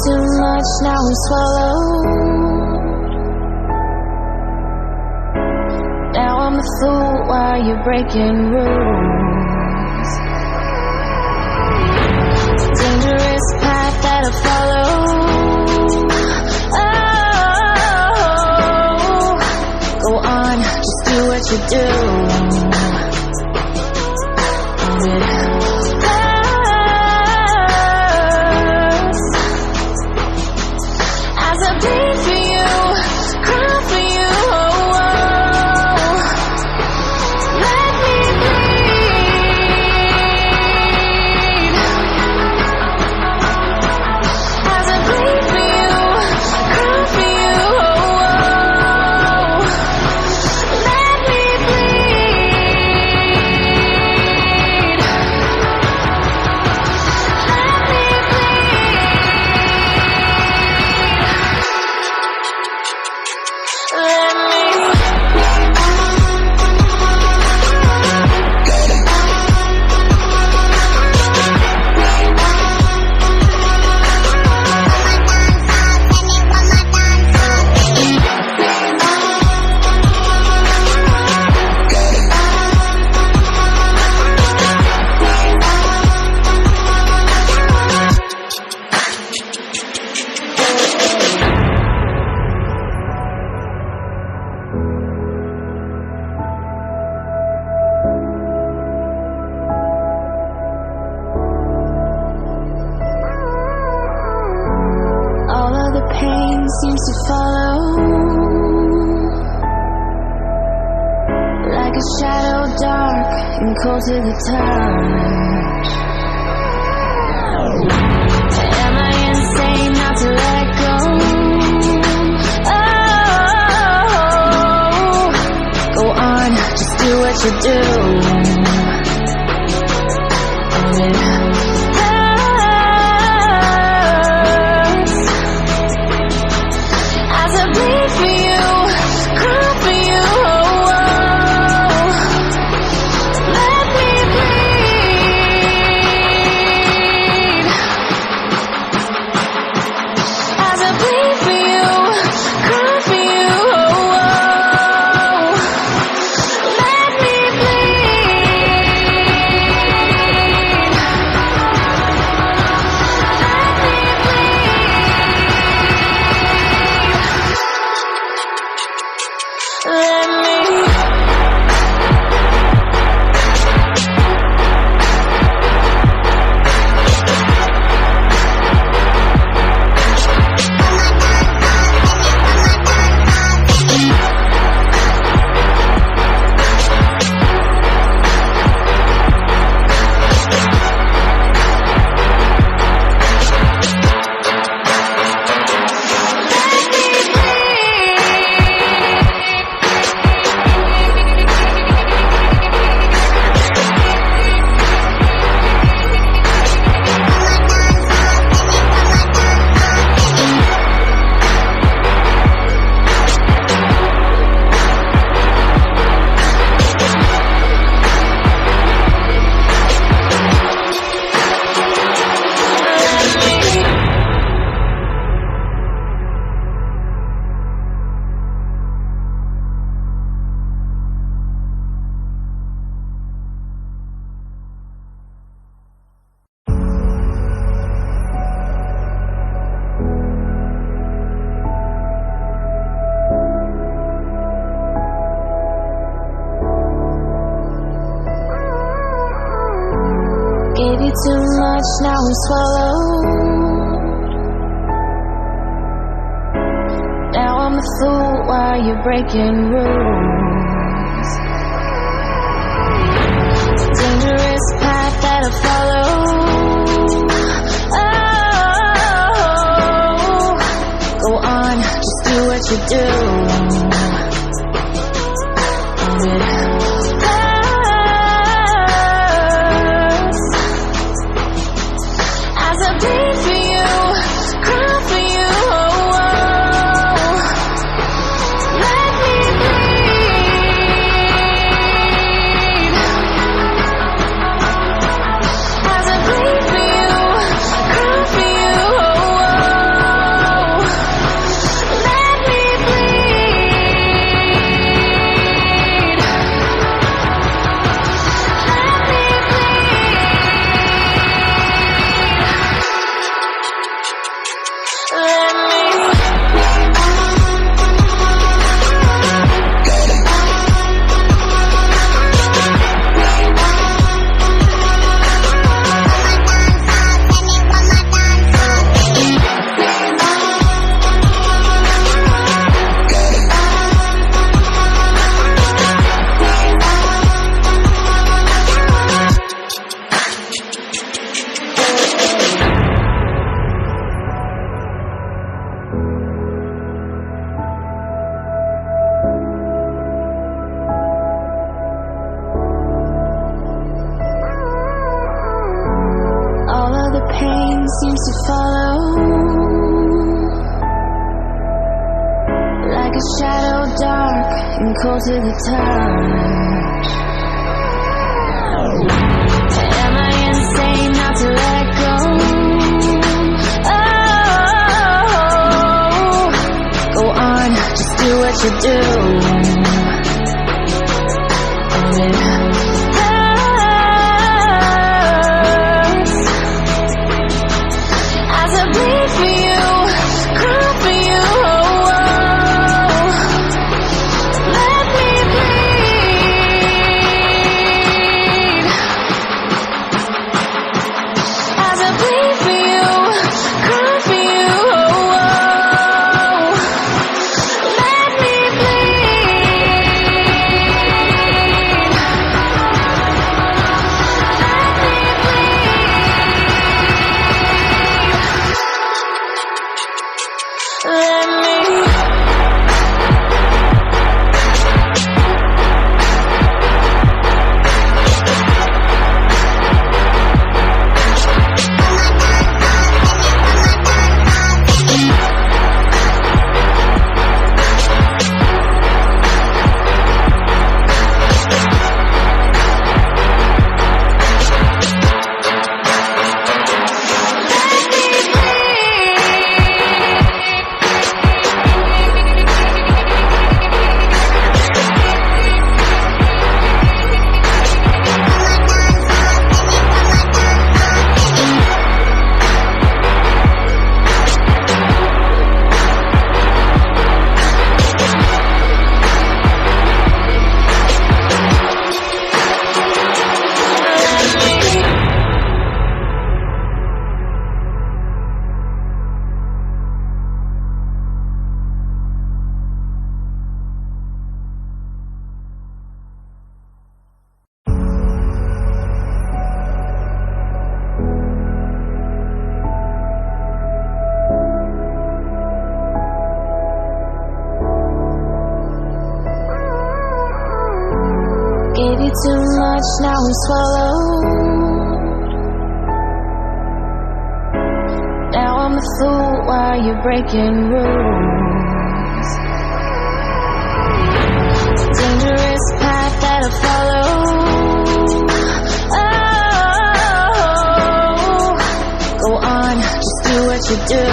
too much, now we swallow. Now I'm the fool while you're breaking rules. It's a dangerous path that I follow. Oh, go on, just do what you do. Seems to follow like a shadow, dark and cold to the touch. Am I insane not to let go? Oh, go on, just do what you do. Gave you too much, now we swallow. Now I'm the fool while you're breaking rules. It's a dangerous path that I follow. Oh, go on, just do what you do. getting cold to the touch. Am I insane not to let go? Oh, go on, just do what you do. And it hurts as I bleed for you, cry for you. Let me bleed as I bleed for you, cry for you. Let me gave you too much, now we swallow. Now I'm the fool while you're breaking rules. It's a dangerous path that I follow. Oh, go on, just do what you do.